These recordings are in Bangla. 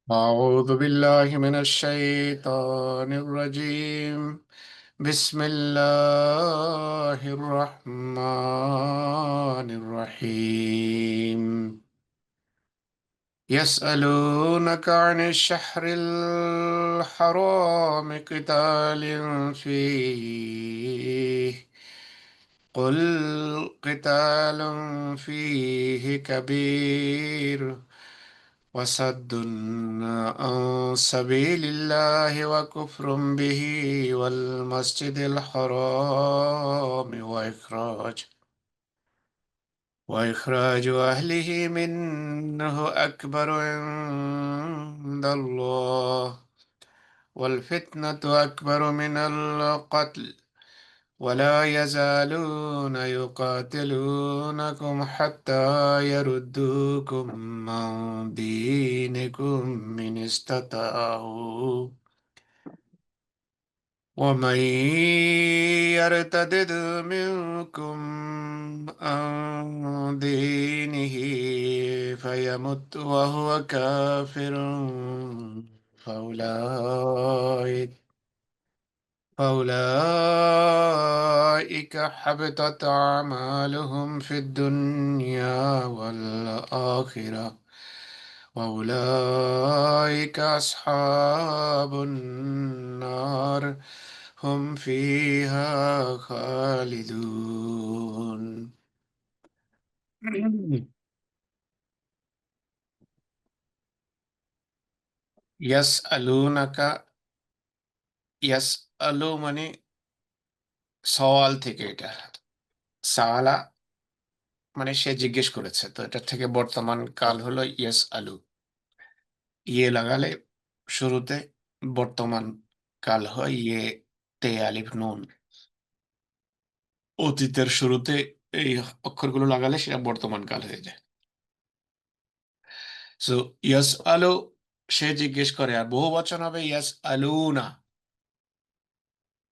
أعوذ بالله من الشيطان الرجيم. بسم الله الرحمن الرحيم. يسألونك عن الشهر الحرام قتال فيه، قل قتال فيه كبير وصد عن سبيل الله وكفر به والمسجد الحرام وإخراج أهله منه أكبر عند الله، والفتنة أكبر من القتل، ولا يزالون يقاتلونكم حتى يردوكم عن دينكم من استطاعوا، ومن يرتدد منكم عن دينه فيمت وهو كافر فأولئك حبطت أعمالهم في الدنيا والآخرة، وأولئك أصحاب النار هم فيها خالدون. ইয়াসআলুনাকা, ইয়াসআলু মানে সওয়াল থেকে, এটা সাআলা মানে সে জিজ্ঞেস করেছে, তো এটা থেকে বর্তমান কাল হলো ইয়াসআলু। ইয়ে লাগালে শুরুতে বর্তমান কাল হয় ইয়ে তে আলিফ নুন। অতীতের শুরুতে এই অক্ষরগুলো লাগালে সেটা বর্তমান কাল হয়ে যায়। সো ইয়াস আলু সে জিজ্ঞেস করে, আর বহু বচন হবে ইয়াস আলুনা।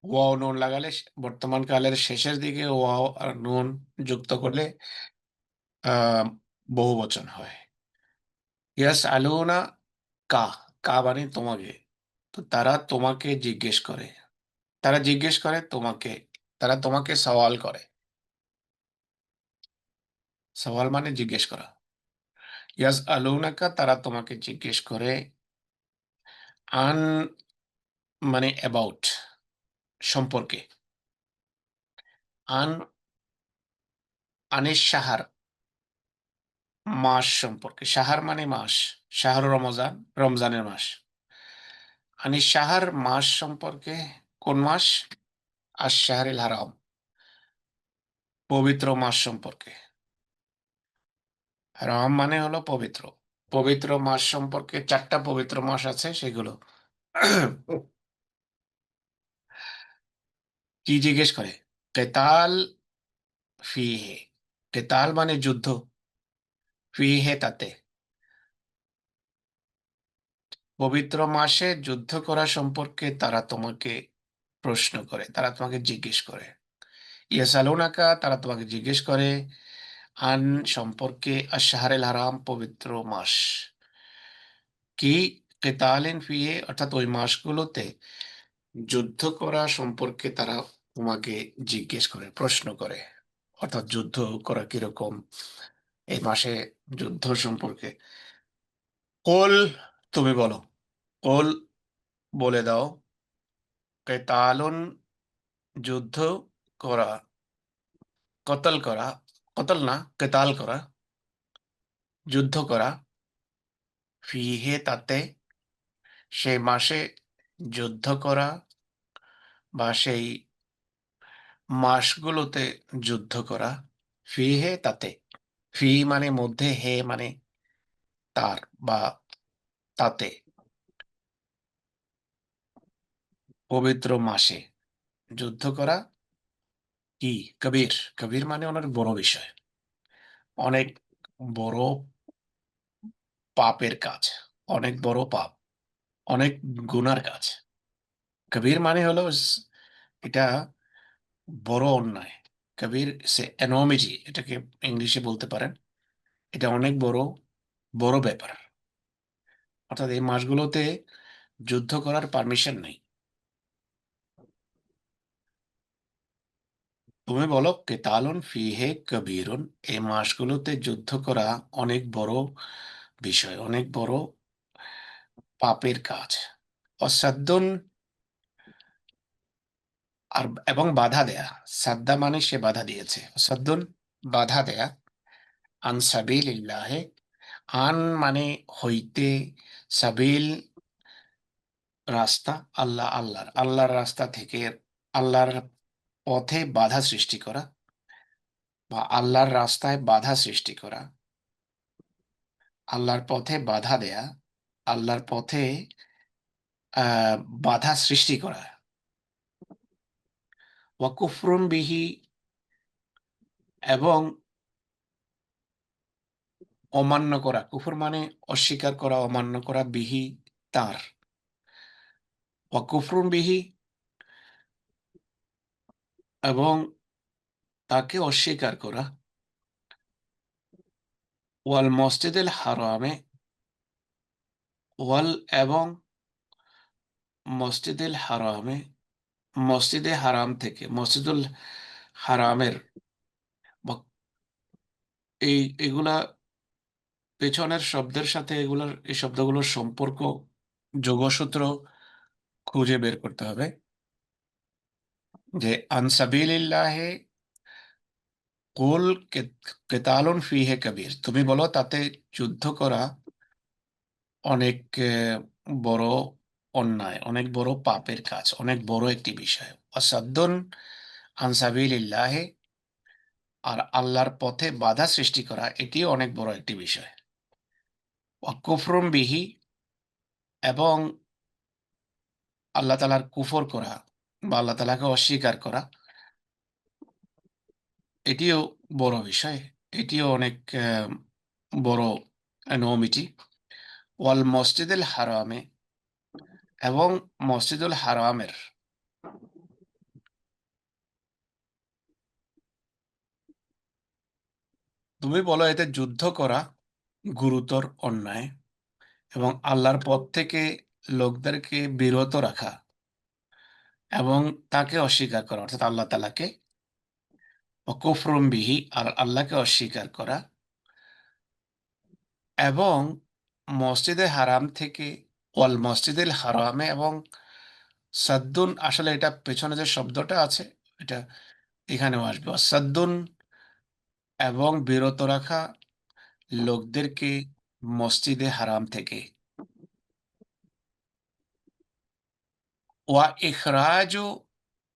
ওয়াও নুন লাগালে বর্তমান কালের শেষের দিকে ওয়াও আর নুন যুক্ত করলে আহ বহু বচন হয়। ইয়াস আলুনা কা, কা মানে তোমাকে। তো তারা তোমাকে জিজ্ঞেস করে, তারা জিজ্ঞেস করে তোমাকে, তারা তোমাকে সওয়াল করে। সওয়াল মানে জিজ্ঞেস করা। ইয়াস আলুনাকা তারা তোমাকে জিজ্ঞেস করে, আন মানে অ্যাবাউট সম্পর্কে, আন আনিস সাহার মাস সম্পর্কে, সাহার মানে মাস, শাহর রমজান রমজানের মাস। আনিস সাহার মাস সম্পর্কে, কোন মাস? আশ শাহরিল হারাম পবিত্র মাস সম্পর্কে। হারাম মানে হলো পবিত্র, পবিত্র মাস সম্পর্কে চারটা পবিত্র মাস আছে সেগুলো। কি জিজ্ঞেস করে? কেতাল ফিহে, কেতাল মানে যুদ্ধ, ফিহে তাতে, পবিত্র মাসে যুদ্ধ করা সম্পর্কে তারা তোমাকে প্রশ্ন করে, তারা তোমাকে জিজ্ঞেস করে। ইয়াসালুনাকা তারা তোমাকে জিজ্ঞেস করে, আন সম্পর্কে, আশ-শাহরিল হারাম পবিত্র মাস, কি কিতালিন ফিহে অর্থাৎ ওই মাসগুলোতে যুদ্ধ করা সম্পর্কে তারা তোমাকে জিজ্ঞেস করে, প্রশ্ন করে। অর্থাৎ যুদ্ধ করা কিরকম এই মাসে, যুদ্ধ সম্পর্কে। কোল তুমি বলো, কোল বলে দাও, কেতালুন যুদ্ধ করা, কতল করা, কতল না কেতাল করা, যুদ্ধ করা, ফিহে তাতে, সে মাসে যুদ্ধ করা বা সেই মাসগুলোতে যুদ্ধ করা, ফিহে তাতে, ফি মানে মধ্যে, হে মানে তার বা তাতে, পবিত্র মাসে যুদ্ধ করা কি কবির, কবির মানে অনেক বড় বিষয়, অনেক বড় পাপের কাজ, অনেক বড় পাপ, অনেক গুনার কাজ। কবির মানে হলো এটা বড় অন্যায়। কবির সে এনমিটি, এটাকে ইংলিশে বলতে পারেন, এটা অনেক বড় বড় ব্যাপার। অর্থাৎ এই মাসগুলোতে যুদ্ধ করার পারমিশন নেই। তুমি বলো কেতালুন ফিহে কবিরুন, এই মাসগুলোতে যুদ্ধ করা অনেক বড় বিষয়, অনেক বড় পাপের কাজ। অসাদ্দুন, আর এবং বাধা দেয়া। সাদ্দা মানে সে বাধা দিয়েছে, অসাদ্দুন বাধা দেয়া। আন সাবিলিল্লাহে, আন মানে হইতে, সাবিল রাস্তা, আল্লাহর রাস্তা থেকে, আল্লাহর পথে বাধা সৃষ্টি করা, বা আল্লাহর রাস্তায় বাধা সৃষ্টি করা, আল্লাহর পথে বাধা দেয়া, আল্লাহর পথে আহ বাধা সৃষ্টি করা। ওয়াকুফরুন বিহি, এবং অমান্য করা, কুফর মানে অস্বীকার করা, অমান্য করা, বিহি তার, ওয়াকুফরুন বিহি, এবং তাকে অস্বীকার করা, ওয়াল মসজিদুল হারামে, ওয়াল এবং মসজিদুল হারামে, মসজিদে হারাম থেকে, মসজিদুল হারামের, বা এই এগুলা পেছনের শব্দের সাথে এগুলোর, এই শব্দগুলোর সম্পর্ক, যোগসূত্র খুঁজে বের করতে হবে। যে আনসাবিলিল্লাহে কুল কেতালুন ফিহে কবির, তুমি বলো তাতে যুদ্ধ করা অনেক বড় অন্যায়, অনেক বড় পাপের কাজ, অনেক বড় একটি বিষয়। অসাদ্দুন আনসাবিলিল্লাহে, আর আল্লাহর পথে বাধা সৃষ্টি করা, এটিও অনেক বড় একটি বিষয়। কুফরুম বিহি, এবং আল্লাহ তালার কুফর করা বা আল্লাহ তালাকে অস্বীকার করা, এটিও বড় বিষয়, এটিও অনেক বড় এনমিটি। ওয়াল মসজিদুল হারামে, এবং মসজিদুল হারামের, তুমি বলো এতে যুদ্ধ করা গুরুতর অন্যায়, এবং আল্লাহর পথ থেকে লোকদেরকে বিরত রাখা, এবং তাকে অস্বীকার করা, অর্থাৎ আল্লাহ তালাকে, কুফরুম বিহি, আর আল্লাহকে অস্বীকার করা, এবং মসজিদে হারাম থেকে, ওয়াল মসজিদুল হারামে, এবং সাদ্দুন, আসলে এটা পেছনে যে শব্দটা আছে এটা এখানেও আসবে, সাদ্দুন এবং বিরত রাখা লোকদেরকে মসজিদে হারাম থেকে, ওয়া ইখরাজু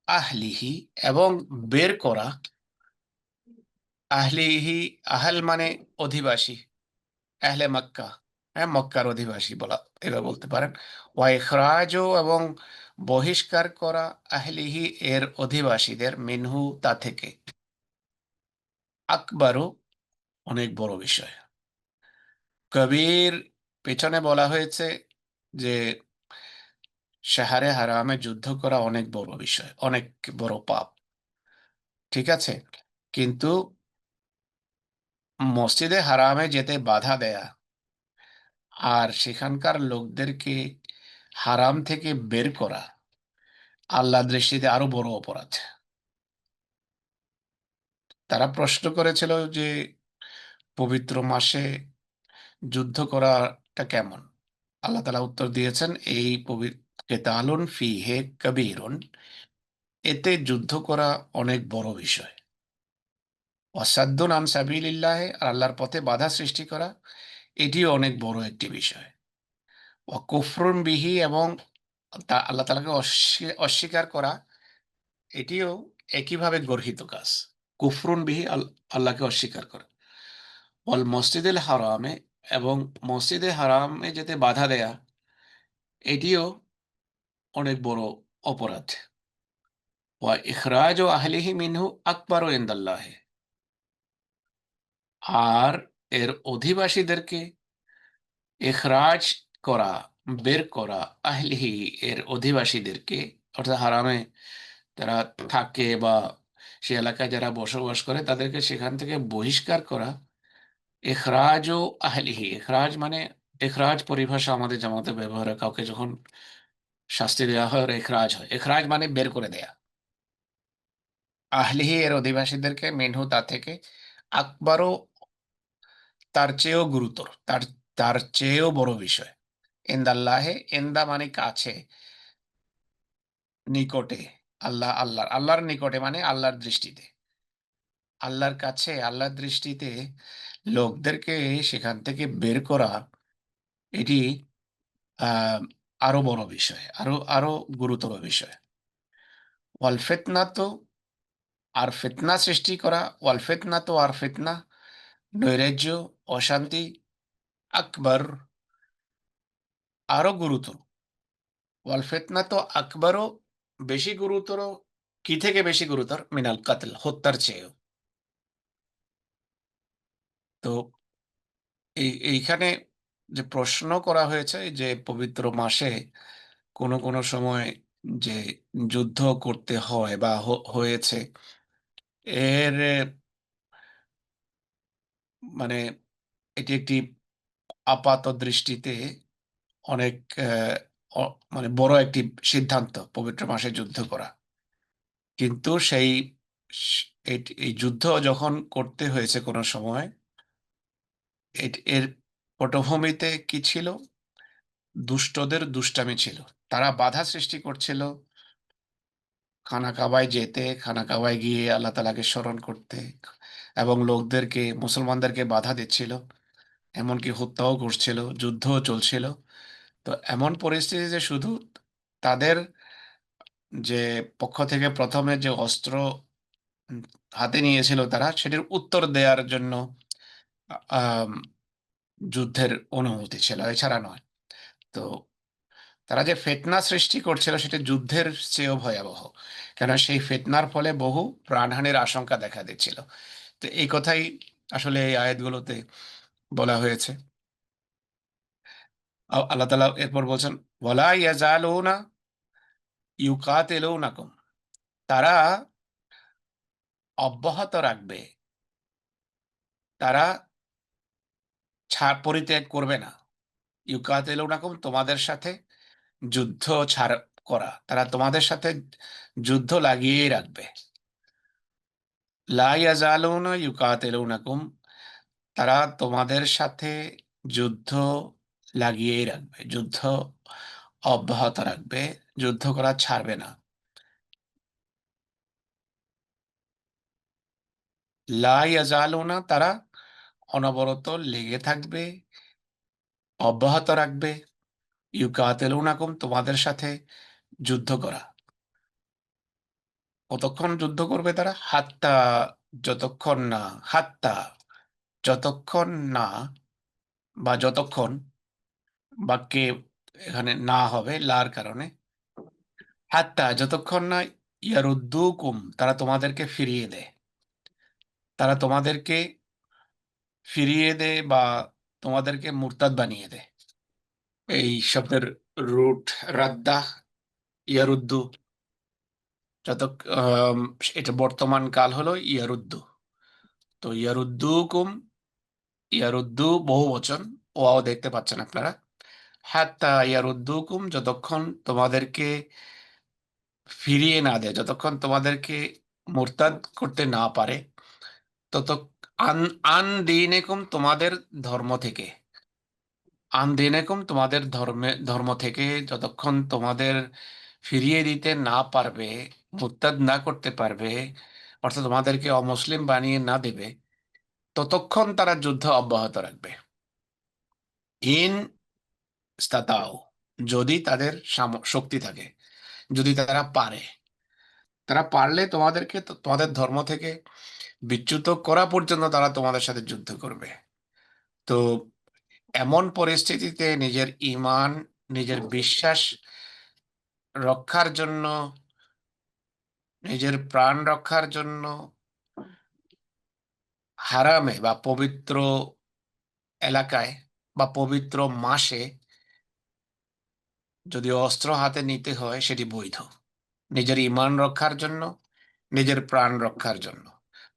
আহলিহি, এবং বের করা, আহলিহি, আহল মানে অধিবাসী, আহলে মক্কা, হ্যাঁ মক্কার অধিবাসী বলা, এবার বলতে পারেন। ওয়া ইখরাজু, এবং বহিষ্কার করা, আহলিহি এর অধিবাসীদের, মিনহু তা থেকে, আকবারও অনেক বড় বিষয়। কবির পেছনে বলা হয়েছে যে শাহরে হারামে যুদ্ধ করা অনেক বড় বিষয়, অনেক বড় পাপ, ঠিক আছে, কিন্তু মসজিদে হারামে যেতে বাধা দেয়া আর সেখানকার লোকদেরকে হারাম থেকে বের করা আল্লাহ দৃষ্টিতে আরো বড় অপরাধ। তারা প্রশ্ন করেছিল যে পবিত্র মাসে যুদ্ধ করাটা কেমন। আল্লাহ তাআলা উত্তর দিয়েছেন, এই কেতালুন ফিহে কবিরুন, এতে যুদ্ধ করা অনেক বড় বিষয়। ওয়াসাদ্দুন আন সাবিলিল্লাহ, আর আল্লাহর পথে বাধা সৃষ্টি করা, এটিও অনেক বড় একটি বিষয়। ওয়া কুফরুন বিহি, এবং আল্লাহ তাআলাকে অস্বীকার করা, এটিও একইভাবে গর্হিত কাজ। কুফরুন বিহি, আল্লাহকে অস্বীকার করা। ওয়াল মসজিদুল হারামে, এবং মসজিদে হারামে যেতে বাধা দেয়া, এটিও অনেক বড় অপরাধ। ওয়া ইখরাজ আহলিহি মিনহু আকবারু ইনদাল্লাহি, আর এর অধিবাসীদেরকে ইখরাজ করা, বের করা, আহলিহি এর অধিবাসীদেরকে, অর্থাৎ হারামে যারা থাকে বা সে এলাকায় যারা বসবাস করে তাদেরকে সেখান থেকে বহিষ্কার করা। ইখরাজ ও আহলিহি, ইখরাজ মানে এখরাজ পরিভাষা আমাদের জামাতে ব্যবহার হয় কাউকে যখন শাস্তি দেওয়া হয়, ওর এখরাজ হয়। এখরাজ মানে বের করে দেয়া। আহলিহি এর অধিবাসীদেরকে, মিনহু তা থেকে, আকবরও তার চেয়েও গুরুতর, তার তার চেয়েও বড় বিষয়। ইন্দাল্লাহে, ইন্দা মানে কাছে, নিকটে। আল্লাহর নিকটে মানে আল্লাহর দৃষ্টিতে, আল্লাহর কাছে, আল্লাহর দৃষ্টিতে লোকদেরকে সেখান থেকে বের করা, এটি আহ আরো বড় বিষয়, আরো আরো গুরুতর বিষয়। ওয়াল ফিতনা তো, আর ফিতনা সৃষ্টি করা, ওয়াল ফিতনা তো, আর ফিতনা, নৈরাজ্য, অশান্তি, আকবর, আরো গুরুতর। ওয়াল ফিতনা তো আকবরও, বেশি গুরুতর। কি থেকে বেশি গুরুতর? মিনাল কাতল, হত্যার চেয়েও। তো এইখানে যে প্রশ্ন করা হয়েছে যে পবিত্র মাসে কোনো কোনো সময় যে যুদ্ধ করতে হয় বা হয়েছে, এর মানে এটি একটি আপাত দৃষ্টিতে অনেক মানে বড় একটি সিদ্ধান্ত, পবিত্র মাসে যুদ্ধ করা। কিন্তু সেই এই যুদ্ধ যখন করতে হয়েছে কোনো সময়, এর পটভূমিতে কি ছিল? দুষ্টদের দুষ্টামি ছিল। তারা বাধা সৃষ্টি করছিল খানা কাবায় যেতে, খানা কাবায় গিয়ে আল্লাহ তালাকে স্মরণ করতে, এবং লোকদেরকে, মুসলমানদেরকে বাধা দিচ্ছিল, এমনকি হত্যাও করছিল, যুদ্ধও চলছিল। তো এমন পরিস্থিতিতে শুধু তাদের যে পক্ষ থেকে প্রথমে যে অস্ত্র উম, হাতে নিয়েছিল, তারা সেটির উত্তর দেওয়ার জন্য আম, যুদ্ধের অনুমতি ছিল, এছাড়া নয়। তো তারা যে ফিতনা সৃষ্টি করছিল সেটা যুদ্ধের চেয়েও ভয়াবহ, কেন সেই ফিতনার ফলে বহু প্রাণহানির আশঙ্কা দেখা দিচ্ছিল। তো এই কথাই আসলে এই আয়াতগুলোতে বলা হয়েছে। আল্লাহ তাআলা এরপর বলছেন, ওয়ালা ইয়াজালুনা ইউকাতিলুনাকুম, তারা অব্যাহত রাখবে, তারা ছাড় পরিত্যাগ করবে না। ইউকাতিলুনাকুম, তোমাদের সাথে যুদ্ধ ছাড় করা, তারা তোমাদের সাথে যুদ্ধ লাগিয়েই রাখবে। লা ইয়াজালুনা ইউকাতিলুনাকুম, তারা তোমাদের সাথে যুদ্ধ লাগিয়েই রাখবে, যুদ্ধ অব্যাহত রাখবে, যুদ্ধ করা ছাড়বে না। লা ইয়াজালুনা, তারা অনবরত লেগে থাকবে, অব্যাহত রাখবে, ইউকাতিলুনাকুম, তোমাদের সাথে যুদ্ধ করা। কতক্ষণ যুদ্ধ করবে তারা? হাত্তা, যতক্ষণ না, হাত্তা, যতক্ষণ না, বা যতক্ষণ, বাক্যে এখানে না হবে লার কারণে, হাত্তা যতক্ষণ না, ইয়ারুদ্দুকুম, তারা তোমাদেরকে ফিরিয়ে দেয়, তারা তোমাদেরকে ফিরিয়ে দেয় বা তোমাদেরকে মুরতাদ বানিয়ে দেয়। এই শব্দের রুট রাদ্দা, ইয়ারুদ্দু, যত আম, এটা বর্তমান কাল হলো ইয়ারুদ্দু। তো ইয়ারুদ্দুকুম, ইয়ারুদ্দু বহু বচন, ওয়াও দেখতে পাচ্ছেন আপনারা। হাত্তা ইয়ারুদ্দুকুম, যতক্ষণ তোমাদেরকে ফিরিয়ে না দেয়, যতক্ষণ তোমাদেরকে মুরতাদ করতে না পারে, তত আন আন দিনেকুম, তোমাদের ধর্ম থেকে, আন দিনেকুম, তোমাদের ধর্ম থেকে যতক্ষণ তোমাদের ফিরিয়ে দিতে না পারবে, মুরতাদ না করতে পারবে, অর্থাৎ তোমাদেরকে অমুসলিম বানিয়ে না দেবে, ততক্ষণ তারা যুদ্ধ অব্যাহত রাখবে। ইন ইস্তাতাও, যদি তাদের শক্তি থাকে, যদি তারা পারে, তারা পারলে তোমাদেরকে তোমাদের ধর্ম থেকে বিচ্যুত করা পর্যন্ত তারা তোমাদের সাথে যুদ্ধ করবে। তো এমন পরিস্থিতিতে নিজের ঈমান, নিজের বিশ্বাস রক্ষার জন্য, নিজের প্রাণ রক্ষার জন্য, হারামে বা পবিত্র এলাকায় বা পবিত্র মাসে যদি অস্ত্র হাতে নিতে হয়, সেটি বৈধ, নিজের ঈমান রক্ষার জন্য, নিজের প্রাণ রক্ষার জন্য।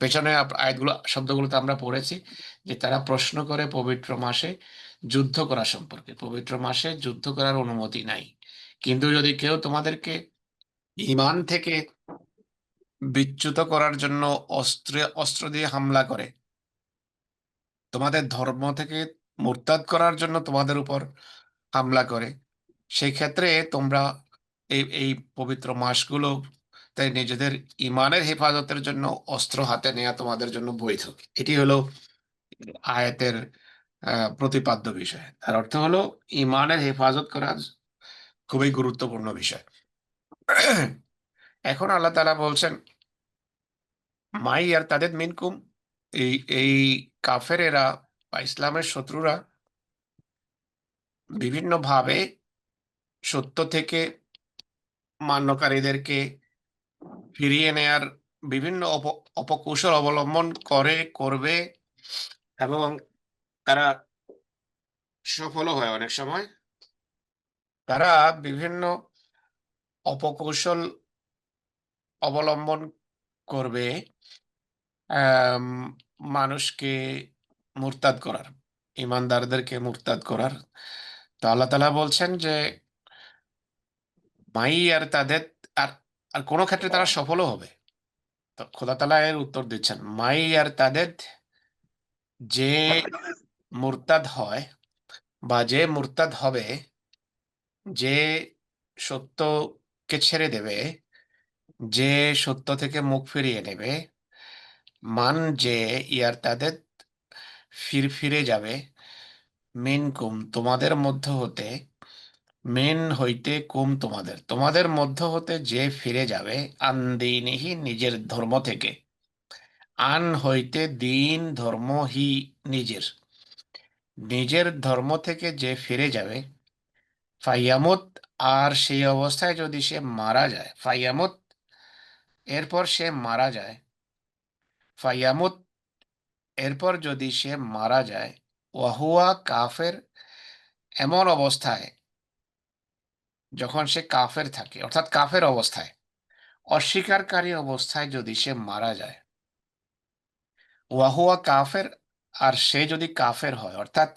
পেছনে আয়াতগুলো শব্দগুলোতে আমরা পড়েছি যে তারা প্রশ্ন করে পবিত্র মাসে যুদ্ধ করা সম্পর্কে। পবিত্র মাসে যুদ্ধ করার অনুমতি নাই, কিন্তু যদি কেউ তোমাদেরকে ইমান থেকে বিচ্যুত করার জন্য অস্ত্র দিয়ে হামলা করে, তোমাদের ধর্ম থেকে মুরতাদ করার জন্য তোমাদের উপর হামলা করে, সেই ক্ষেত্রে তোমরা এই এই পবিত্র মাসগুলো তাই নিজেদের ইমানের হেফাজতের জন্য অস্ত্র হাতে নেওয়া তোমাদের জন্য বৈধ। এটি হলো আয়াতের প্রতিপাদ্য বিষয়। তার অর্থ হলো ইমানের হেফাজত করা খুবই গুরুত্বপূর্ণ বিষয়। এখন আল্লাহ তাআলা বলছেন, মাই আর তাদের মিনকুম, এই এই কাফেরেরা বা ইসলামের শত্রুরা বিভিন্ন ভাবে সত্য থেকে মান্যকারীদেরকে ফিরিয়ে নেয়ার বিভিন্ন অপকৌশল অবলম্বন করবে, এবং তারা সফলও হয় অনেক সময়। তারা বিভিন্ন অপকৌশল অবলম্বন করবে আম, মানুষকে মুরতাদ করার, ইমানদারদেরকে মুরতাদ করার। তো আল্লাহ তাআলা বলছেন যে মাই আর তাদের, আর আর কোনো ক্ষেত্রে তারা সফলও হবে। তো খোদা তাআলা এর উত্তর দিচ্ছেন, মাই আর তাদের, যে মুরতাদ হয় বা যে মুরতাদ হবে, যে সত্যকে ছেড়ে দেবে, যে সত্য থেকে মুখ ফিরিয়ে নেবে, মান যে ইয়ার তাদের ফিরে যাবে, মিনকুম তোমাদের মধ্য হতে, মিন হইতে কুম তোমাদের, তোমাদের মধ্য হতে যে ফিরে যাবে, আন দীনিহি নিজের ধর্ম থেকে, আন হইতে দিন ধর্ম হি নিজের, নিজের ধর্ম থেকে যে ফিরে যাবে, ফাইয়ামুত, আর সেই অবস্থায় যদি সে মারা যায়, ফাইয়ামুত এরপর সে মারা যায়, ফাইয়ামুত এরপর যদি সে মারা যায়, ওয়াহুয়া কাফের, এমন অবস্থায়, যখন সে কাফের থাকে অর্থাৎ কাফের অবস্থায়, অস্বীকারী অবস্থায় যদি সে মারা যায়, ওয়াহুয়া কাফের, আর সে যদি কাফের হয় অর্থাৎ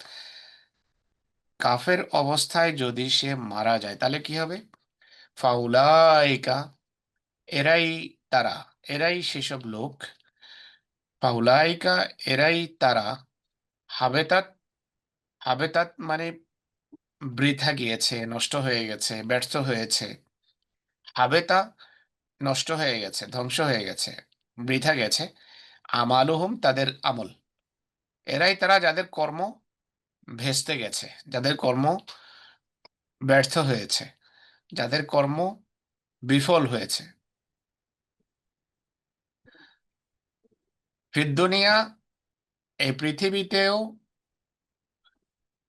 কাফের অবস্থায় যদি সে মারা যায়, তাহলে কি হবে? ফাউলাইকা, এরাই তারা, এরাই সেসব লোক, ফাউলাইকা এরাই তারা, হাবেতাত, হাবেতাত মানে বৃথা গিয়েছে, নষ্ট হয়ে গেছে, ব্যর্থ হয়েছে। হাবেতা নষ্ট হয়ে গেছে, ধ্বংস হয়ে গেছে, বৃথা গেছে। আমালুহুম তাদের আমল, এরাই তারা যাদের কর্ম ভেস্তে গেছে, যাদের কর্ম ব্যর্থ হয়েছে, যাদের কর্ম বিফল হয়েছে। ফিদ দুনিয়া, এই পৃথিবীতেও,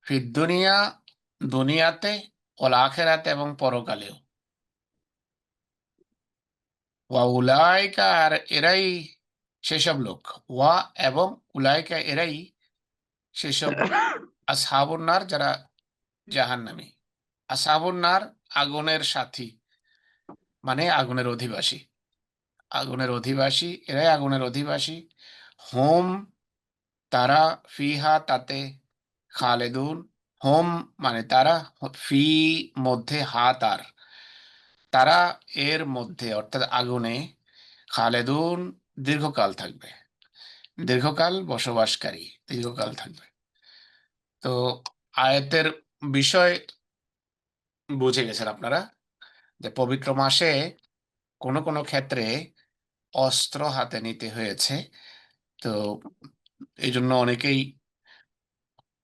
ফিদ দুনিয়া দুনিয়াতে, ওল আখেরাতে এবং পরকালেও, ওয়া উলাইকা আর এরাই সেসব লোক, ওয়া এবং উলাইকা এরাই সেসব আসহাবুন নার, যারা জাহান্নামী। আসহাবুন নার আগুনের সাথী, মানে আগুনের অধিবাসী, আগুনের অধিবাসী, এরাই আগুনের অধিবাসী। হোম তারা, ফিহা তাতে, খালেদুন, হোম মানে তারা, ফি মধ্যে, হা তার, তারা এর মধ্যে অর্থাৎ আগুনে, খালেদুন দীর্ঘকাল থাকবে, দীর্ঘকাল বসবাসকারী, দীর্ঘকাল থাকবে। তো আয়াতের বিষয় বুঝে গেছেন আপনারা, যে পবিত্র মাসে কোনো কোনো ক্ষেত্রে অস্ত্র হাতে নিতে হয়েছে। তো এই জন্য অনেকেই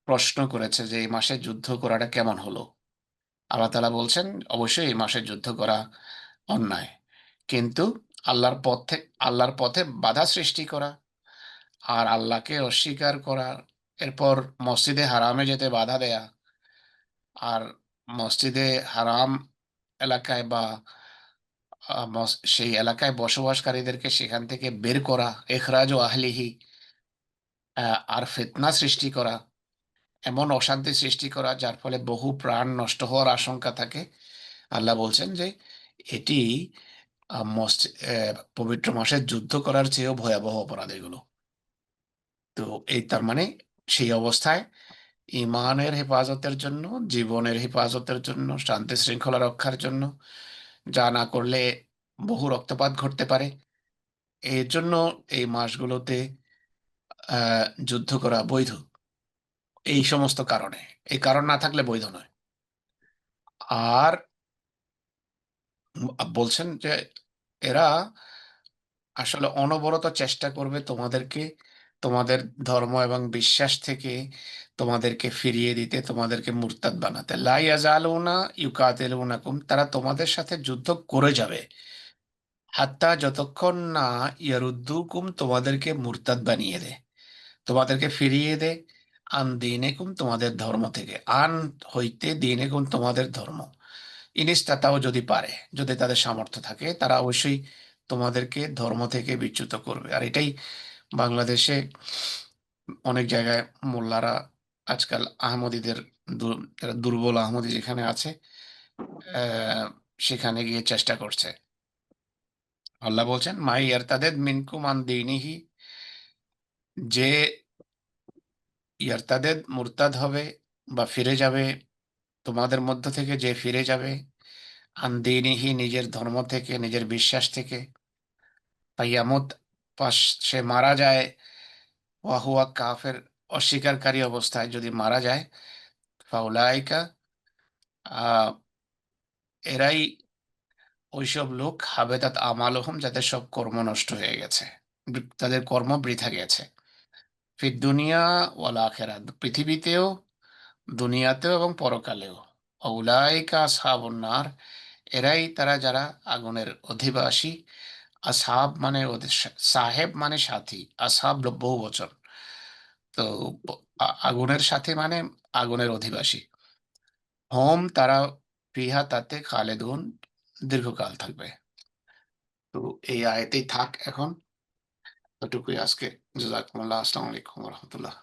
প্রশ্ন করেছে যে এই মাসে যুদ্ধ করাটা কেমন হলো। আল্লাহ তাআলা বলছেন, অবশ্যই এই মাসে যুদ্ধ করা অন্যায়, কিন্তু আল্লাহর পথে, আল্লাহর পথে বাধা সৃষ্টি করা আর আল্লাহকে অস্বীকার করা, এরপর মসজিদে হারামে যেতে বাধা দেয়া, আর মসজিদে হারাম এলাকায় বা সেই এলাকায় বসবাসকারীদেরকে সেখান থেকে বের করা, এখরাজ ও আহলিহি, আর ফিতনা সৃষ্টি করা, এমন অশান্তি সৃষ্টি করা যার ফলে বহু প্রাণ নষ্ট হওয়ার আশঙ্কা থাকে। আল্লাহ বলছেন যে এটি পবিত্র মাসে যুদ্ধ করার চেয়েও ভয়াবহ অপরাধ এগুলো। তো এই তার মানে সেই অবস্থায় ইমানের হেফাজতের জন্য, জীবনের হেফাজতের জন্য, শান্তি শৃঙ্খলা রক্ষার জন্য যা না করলে বহু রক্তপাত ঘটতে পারে, এর জন্য এই মাসগুলোতে যুদ্ধ করা বৈধ। এই সমস্ত কারণে, এই কারণ না থাকলে বৈধ নয়। আর বলছেন যে এরা আসলে অনবরত চেষ্টা করবে তোমাদেরকে তোমাদের ধর্ম এবং বিশ্বাস থেকে তোমাদেরকে ফিরিয়ে দিতে, তোমাদেরকে মুরতাদ বানাতে। লা ইয়াজালুনা ইউকাতিলুনাকুম, তারা তোমাদের সাথে যুদ্ধ করে যাবে, হাত্তা যতক্ষণ না ইয়ারুদ্দুকুম, তোমাদেরকে মুরতাদ বানিয়ে দেয়, তোমাদেরকে ফিরিয়ে দেয়, আন দীনেকুম, তোমাদের ধর্ম থেকে। আন হইতে দীনেকুম, তোমাদের ধর্ম। ইনিস্তাতাও, যদি পারে, যদি তাদের সামর্থ্য থাকে, তারা অবশ্যই তোমাদেরকে ধর্ম থেকে বিচ্যুত করবে। আর এটাই বাংলাদেশে অনেক জায়গায় মোল্লারা আজকাল আহমদীদের যারা দুর্বল আহমদী যেখানে আছে, আহ, সেখানে গিয়ে চেষ্টা করছে। আল্লাহ বলছেন মাই ইয়ারতাদেদ মিনকুম আন দীনিহি, যে ইয়ারতাদেদ মুরতাদ হবে বা ফিরে যাবে তোমাদের মধ্য থেকে, যে ফিরে যাবে আন দীনিহি, নিজের ধর্ম থেকে, নিজের বিশ্বাস থেকে, পাইয়ামুত, পাশ, সে মারা যায়, ওয়াহুয়া কাফের, অস্বীকারী অবস্থায় যদি মারা যায়, ফাউলাইকা, আহ এরাই ওইসব লোক, হাবেতাত আমালুহুম, যাদের সব কর্ম নষ্ট হয়ে গেছে, তাদের কর্ম বৃথা গেছে। ফির দুনিয়া ওয়াল আখিরাত, পৃথিবীতেও, দুনিয়াতেও এবং পরকালেও। অউলাইকা আসহাবুন নার, এরাই তারা যারা আগুনের অধিবাসী। আসহাব মানে ওদের সাহেব মানে সাথী, আসহাব বহু বচন। তো আগুনের সাথে মানে আগুনের অধিবাসী। হোম, তারা ফিহা, তাতে খালেদুন, দীর্ঘকাল থাকবে। তো এই আয়াতেই থাক এখন, এতটুকুই আজকে। জাযাকুমুল্লাহ, আসসালামু আলাইকুম রহমতুল্লাহ।